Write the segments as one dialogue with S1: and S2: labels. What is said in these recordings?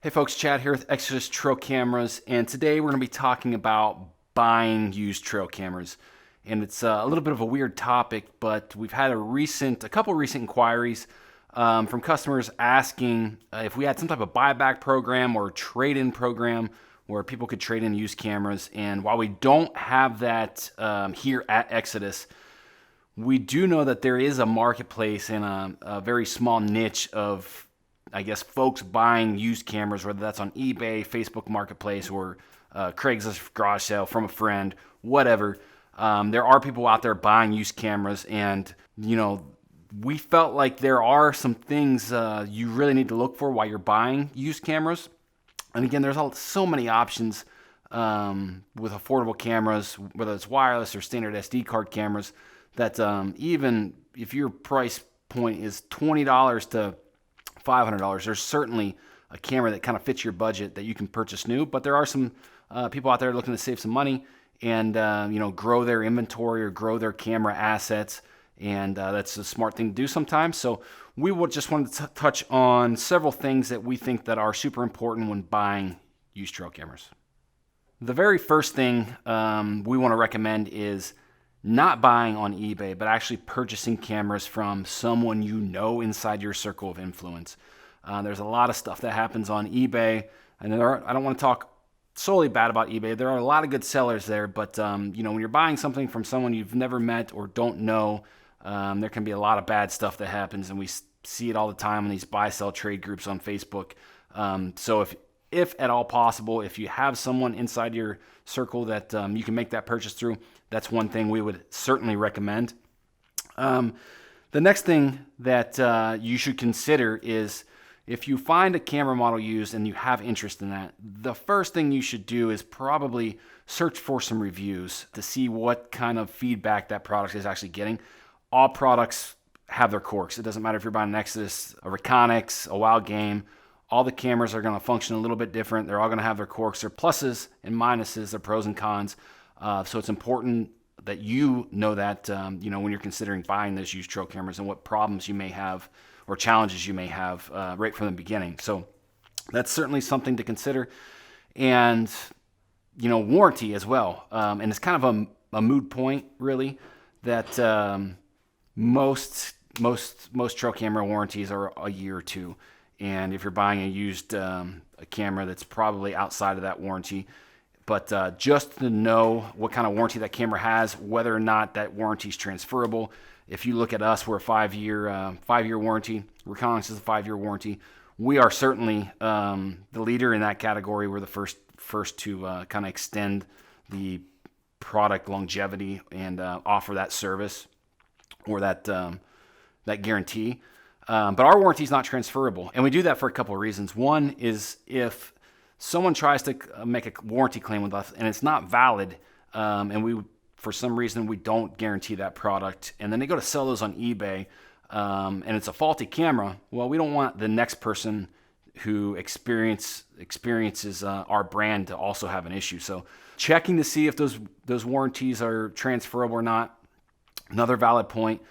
S1: Hey folks, Chad here with Exodus Trail Cameras, and today we're going to be talking about buying used trail cameras. And it's a little bit of a weird topic, but we've had a couple recent inquiries from customers asking if we had some type of buyback program or trade-in program where people could trade in used cameras. And while we don't have that here at Exodus, we do know that there is a marketplace and a very small niche of folks buying used cameras, whether that's on eBay, Facebook Marketplace, or Craigslist garage sale from a friend, whatever. There are people out there buying used cameras, and we felt like there are some things you really need to look for while you're buying used cameras. And again, there's so many options with affordable cameras, whether it's wireless or standard SD card cameras, that even if your price point is $20 to $500, there's certainly a camera that kind of fits your budget that you can purchase new. But there are some people out there looking to save some money and grow their inventory or grow their camera assets, and that's a smart thing to do sometimes. So we just wanted to touch on several things that we think that are super important when buying used trail cameras. The very first thing we want to recommend is not buying on eBay, but actually purchasing cameras from someone you know inside your circle of influence. There's a lot of stuff that happens on eBay, and I don't want to talk solely bad about eBay. There are a lot of good sellers there, but when you're buying something from someone you've never met or don't know, there can be a lot of bad stuff that happens, and we see it all the time in these buy-sell trade groups on Facebook. So if at all possible, if you have someone inside your circle that you can make that purchase through, that's one thing we would certainly recommend. The next thing that you should consider is if you find a camera model used and you have interest in that, the first thing you should do is probably search for some reviews to see what kind of feedback that product is actually getting. All products have their quirks. It doesn't matter if you're buying an Exodus, a Reconyx, a Wild Game. All the cameras are going to function a little bit different. They're all going to have their quirks, their pluses and minuses, their pros and cons. So it's important that you know that when you're considering buying those used trail cameras and what problems you may have or challenges you may have right from the beginning. So that's certainly something to consider. And warranty as well. And it's kind of a moot point, really, that most trail camera warranties are a year or two. And if you're buying a used a camera that's probably outside of that warranty, but just to know what kind of warranty that camera has, whether or not that warranty is transferable. If you look at us, we're a 5-year warranty. Reconyx is a 5-year warranty. We are certainly the leader in that category. We're the first to kind of extend the product longevity and offer that service or that guarantee. But our warranty is not transferable, and we do that for a couple of reasons. One is if someone tries to make a warranty claim with us and it's not valid, and for some reason we don't guarantee that product, and then they go to sell those on eBay, and it's a faulty camera, well, we don't want the next person who experiences our brand to also have an issue. So checking to see if those warranties are transferable or not, another valid point.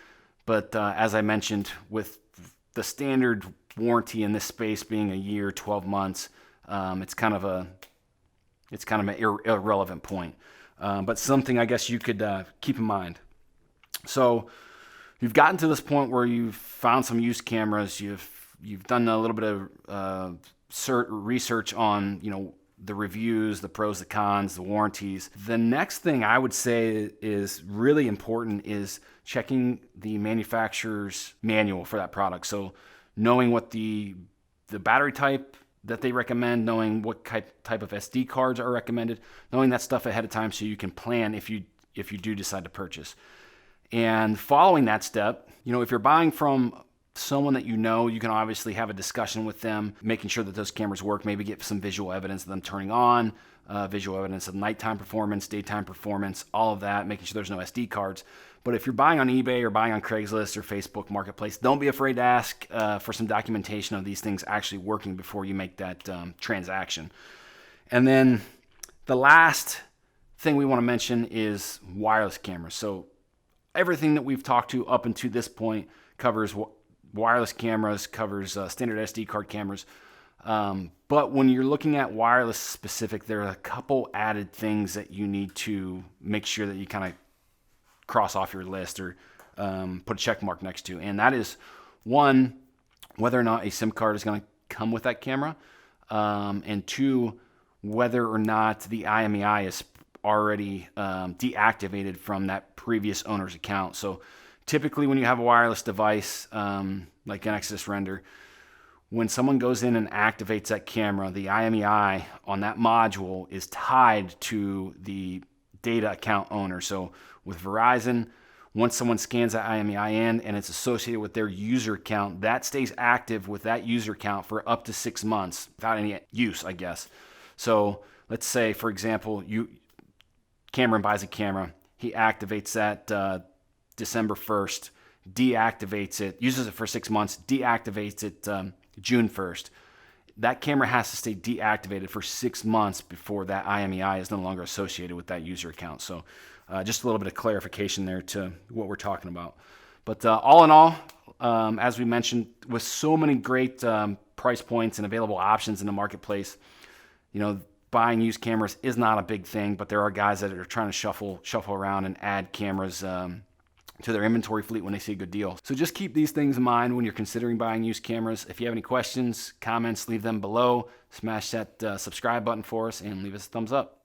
S1: But as I mentioned, with the standard warranty in this space being a year, 12 months, it's kind of an irrelevant point, but something I guess you could keep in mind. So you've gotten to this point where you've found some used cameras, you've done a little bit of research on the reviews, the pros, the cons, the warranties. The next thing I would say is really important is checking the manufacturer's manual for that product. So knowing what the battery type that they recommend, knowing what type of SD cards are recommended, knowing that stuff ahead of time so you can plan if you do decide to purchase. And following that step, if you're buying from someone that you can obviously have a discussion with them, making sure that those cameras work, maybe get some visual evidence of them turning on, visual evidence of nighttime performance, daytime performance, all of that, making sure there's no SD cards. But if you're buying on eBay or buying on Craigslist or Facebook Marketplace, don't be afraid to ask for some documentation of these things actually working before you make that transaction. And then the last thing we want to mention is wireless cameras. So everything that we've talked to up until this point covers wireless cameras, covers standard SD card cameras. But when you're looking at wireless specific, there are a couple added things that you need to make sure that you kind of cross off your list or put a check mark next to. And that is, one, whether or not a SIM card is going to come with that camera, and two, whether or not the IMEI is already deactivated from that previous owner's account. So typically when you have a wireless device like an Exodus Render, when someone goes in and activates that camera, the IMEI on that module is tied to the data account owner. So with Verizon, once someone scans that IMEI in and it's associated with their user account, that stays active with that user account for up to 6 months without any use, I guess. So let's say, for example, Cameron buys a camera. He activates that December 1st, deactivates it, uses it for 6 months, deactivates it June 1st. That camera has to stay deactivated for 6 months before that IMEI is no longer associated with that user account. So just a little bit of clarification there to what we're talking about. But all in all, as we mentioned, with so many great price points and available options in the marketplace, buying used cameras is not a big thing, but there are guys that are trying to shuffle around and add cameras to their inventory fleet when they see a good deal. So just keep these things in mind when you're considering buying used cameras. If you have any questions, comments, leave them below. Smash that subscribe button for us and leave us a thumbs up.